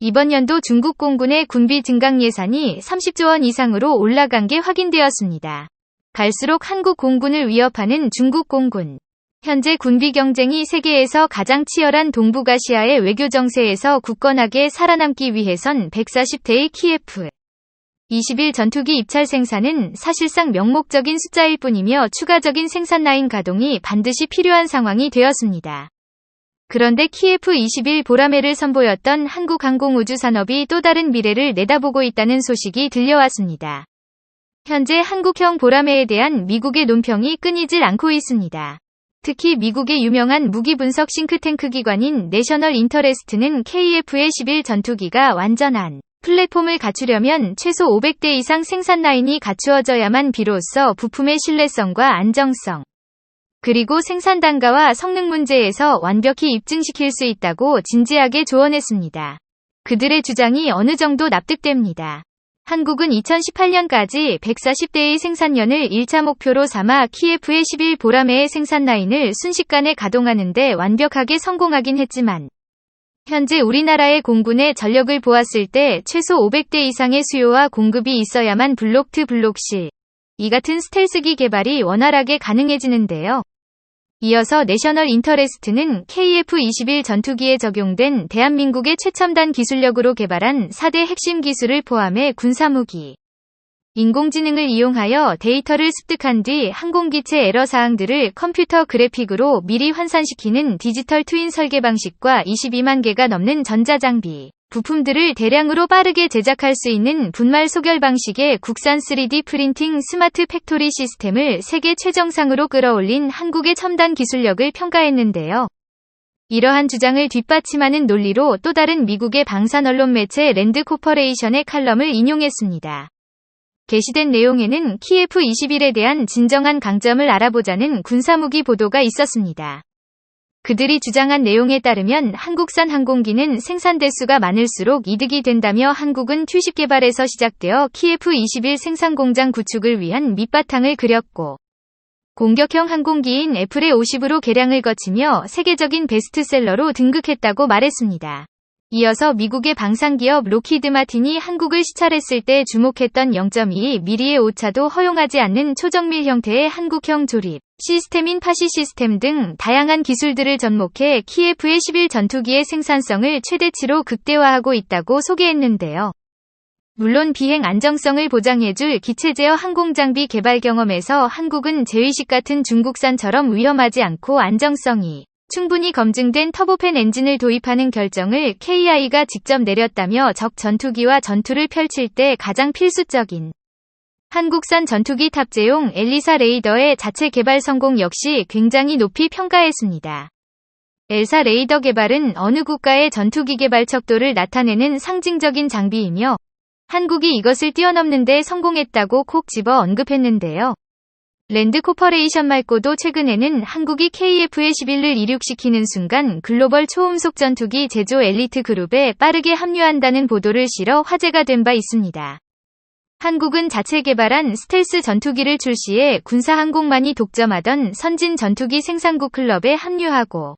이번 연도 중국 공군의 군비 증강 예산이 30조 원 이상으로 올라간 게 확인되었습니다. 갈수록 한국 공군을 위협하는 중국 공군. 현재 군비 경쟁이 세계에서 가장 치열한 동북아시아의 외교 정세에서 굳건하게 살아남기 위해선 140대의 키예프 21 전투기 입찰 생산은 사실상 명목적인 숫자일 뿐이며 추가적인 생산 라인 가동이 반드시 필요한 상황이 되었습니다. 그런데 키예프 21 보라매를 선보였던 한국 항공우주 산업이 또 다른 미래를 내다보고 있다는 소식이 들려왔습니다. 현재 한국형 보라매에 대한 미국의 논평이 끊이질 않고 있습니다. 특히 미국의 유명한 무기 분석 싱크탱크 기관인 내셔널 인터레스트는 KF-11 전투기가 완전한 플랫폼을 갖추려면 최소 500대 이상 생산 라인이 갖추어져야만 비로소 부품의 신뢰성과 안정성, 그리고 생산 단가와 성능 문제에서 완벽히 입증시킬 수 있다고 진지하게 조언했습니다. 그들의 주장이 어느 정도 납득됩니다. 한국은 2018년까지 140대의 생산년을 1차 목표로 삼아 KF-11 보라매의 생산 라인을 순식간에 가동하는 데 완벽하게 성공하긴 했지만 현재 우리나라의 공군의 전력을 보았을 때 최소 500대 이상의 수요와 공급이 있어야만 블록 투 블록 C 이 같은 스텔스기 개발이 원활하게 가능해지는데요. 이어서 내셔널 인터레스트는 KF-21 전투기에 적용된 대한민국의 최첨단 기술력으로 개발한 4대 핵심 기술을 포함해 군사무기, 인공지능을 이용하여 데이터를 습득한 뒤 항공기체 에러 사항들을 컴퓨터 그래픽으로 미리 환산시키는 디지털 트윈 설계 방식과 22만 개가 넘는 전자장비, 부품들을 대량으로 빠르게 제작할 수 있는 분말 소결 방식의 국산 3D 프린팅 스마트 팩토리 시스템을 세계 최정상으로 끌어올린 한국의 첨단 기술력을 평가했는데요. 이러한 주장을 뒷받침하는 논리로 또 다른 미국의 방산 언론 매체 랜드 코퍼레이션의 칼럼을 인용했습니다. 게시된 내용에는 KF-21에 대한 진정한 강점을 알아보자는 군사무기 보도가 있었습니다. 그들이 주장한 내용에 따르면 한국산 항공기는 생산 대수가 많을수록 이득이 된다며 한국은 투십 개발에서 시작되어 KF-21 생산 공장 구축을 위한 밑바탕을 그렸고 공격형 항공기인 F-50으로 개량을 거치며 세계적인 베스트셀러로 등극했다고 말했습니다. 이어서 미국의 방산기업 로키드 마틴이 한국을 시찰했을 때 주목했던 0.22mm의 오차도 허용하지 않는 초정밀 형태의 한국형 조립 시스템인 파시 시스템 등 다양한 기술들을 접목해 KF-11 전투기의 생산성을 최대치로 극대화하고 있다고 소개했는데요. 물론 비행 안정성을 보장해줄 기체 제어 항공장비 개발 경험에서 한국은 제의식 같은 중국산처럼 위험하지 않고 안정성이 충분히 검증된 터보팬 엔진을 도입하는 결정을 KI가 직접 내렸다며 적 전투기와 전투를 펼칠 때 가장 필수적인 한국산 전투기 탑재용 엘리사 레이더의 자체 개발 성공 역시 굉장히 높이 평가했습니다. 엘사 레이더 개발은 어느 국가의 전투기 개발 척도를 나타내는 상징적인 장비이며 한국이 이것을 뛰어넘는 데 성공했다고 콕 집어 언급했는데요. 랜드 코퍼레이션 말고도 최근에는 한국이 KF-11을 이륙시키는 순간 글로벌 초음속 전투기 제조 엘리트 그룹에 빠르게 합류한다는 보도를 실어 화제가 된 바 있습니다. 한국은 자체 개발한 스텔스 전투기를 출시해 군사항공만이 독점하던 선진 전투기 생산국 클럽에 합류하고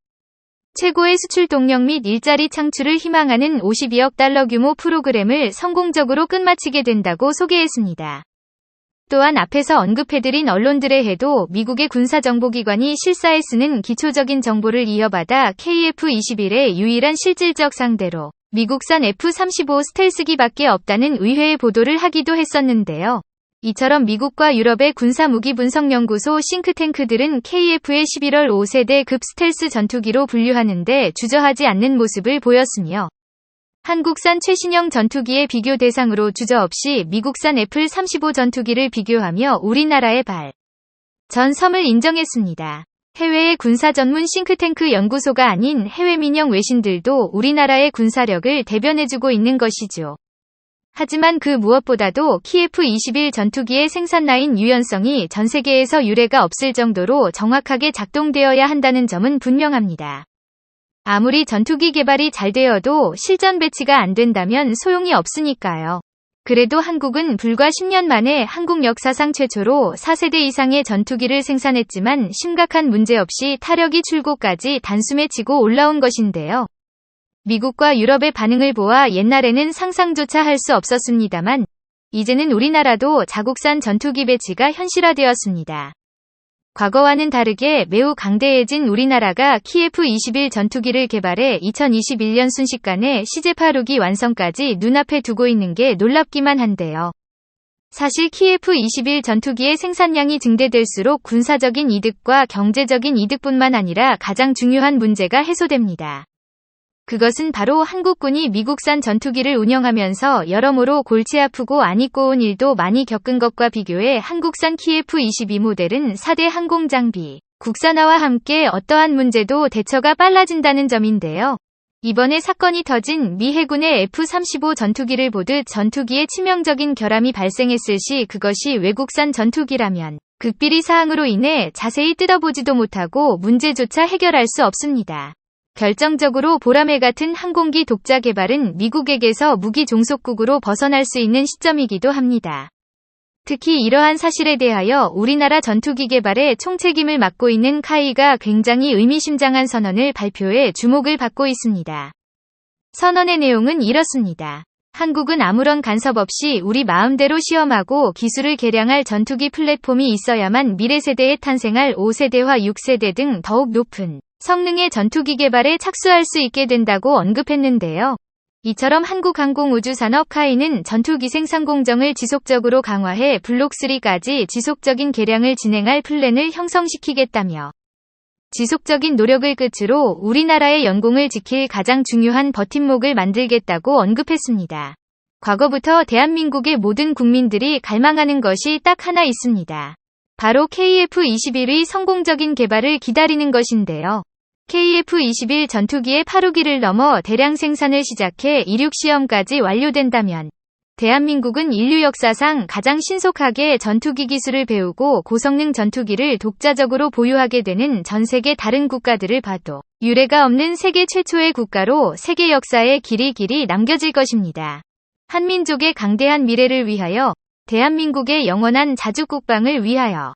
최고의 수출 동력 및 일자리 창출을 희망하는 52억 달러 규모 프로그램을 성공적으로 끝마치게 된다고 소개했습니다. 또한 앞에서 언급해드린 언론들의 해도 미국의 군사정보기관이 실사에 쓰는 기초적인 정보를 이어받아 KF-21의 유일한 실질적 상대로 미국산 F-35 스텔스기밖에 없다는 의외의 보도를 하기도 했었는데요. 이처럼 미국과 유럽의 군사무기 분석연구소 싱크탱크들은 KF의 11월 5세대 급 스텔스 전투기로 분류하는데 주저하지 않는 모습을 보였으며 한국산 최신형 전투기의 비교 대상으로 주저없이 미국산 F-35 전투기를 비교하며 우리나라의 발전섬을 인정했습니다. 해외의 군사 전문 싱크탱크 연구소가 아닌 해외 민영 외신들도 우리나라의 군사력을 대변해주고 있는 것이죠. 하지만 그 무엇보다도 KF-21 전투기의 생산 라인 유연성이 전 세계에서 유례가 없을 정도로 정확하게 작동되어야 한다는 점은 분명합니다. 아무리 전투기 개발이 잘 되어도 실전 배치가 안 된다면 소용이 없으니까요. 그래도 한국은 불과 10년 만에 한국 역사상 최초로 4세대 이상의 전투기를 생산했지만 심각한 문제 없이 타력이 출고까지 단숨에 치고 올라온 것인데요. 미국과 유럽의 반응을 보아 옛날에는 상상조차 할 수 없었습니다만 이제는 우리나라도 자국산 전투기 배치가 현실화되었습니다. 과거와는 다르게 매우 강대해진 우리나라가 KF-21 전투기를 개발해 2021년 순식간에 CJ-8호기 완성까지 눈앞에 두고 있는 게 놀랍기만 한데요. 사실 KF-21 전투기의 생산량이 증대될수록 군사적인 이득과 경제적인 이득뿐만 아니라 가장 중요한 문제가 해소됩니다. 그것은 바로 한국군이 미국산 전투기를 운영하면서 여러모로 골치 아프고 안 입고 온 일도 많이 겪은 것과 비교해 한국산 KF-22 모델은 4대 항공장비, 국산화와 함께 어떠한 문제도 대처가 빨라진다는 점인데요. 이번에 사건이 터진 미 해군의 F-35 전투기를 보듯 전투기에 치명적인 결함이 발생했을 시 그것이 외국산 전투기라면 극비리 사항으로 인해 자세히 뜯어보지도 못하고 문제조차 해결할 수 없습니다. 결정적으로 보라매 같은 항공기 독자 개발은 미국에게서 무기 종속국으로 벗어날 수 있는 시점이기도 합니다. 특히 이러한 사실에 대하여 우리나라 전투기 개발의 총책임을 맡고 있는 카이가 굉장히 의미심장한 선언을 발표해 주목을 받고 있습니다. 선언의 내용은 이렇습니다. 한국은 아무런 간섭 없이 우리 마음대로 시험하고 기술을 개량할 전투기 플랫폼이 있어야만 미래 세대에 탄생할 5세대와 6세대 등 더욱 높은 성능의 전투기 개발에 착수할 수 있게 된다고 언급했는데요. 이처럼 한국항공우주산업 카이는 전투기 생산 공정을 지속적으로 강화해 블록3까지 지속적인 개량을 진행할 플랜을 형성시키겠다며 지속적인 노력을 끝으로 우리나라의 연공을 지킬 가장 중요한 버팀목을 만들겠다고 언급했습니다. 과거부터 대한민국의 모든 국민들이 갈망하는 것이 딱 하나 있습니다. 바로 KF-21의 성공적인 개발을 기다리는 것인데요. KF-21 전투기의 8호기를 넘어 대량 생산을 시작해 이륙 시험까지 완료된다면 대한민국은 인류 역사상 가장 신속하게 전투기 기술을 배우고 고성능 전투기를 독자적으로 보유하게 되는 전 세계 다른 국가들을 봐도 유례가 없는 세계 최초의 국가로 세계 역사에 길이 남겨질 것입니다. 한민족의 강대한 미래를 위하여, 대한민국의 영원한 자주국방을 위하여.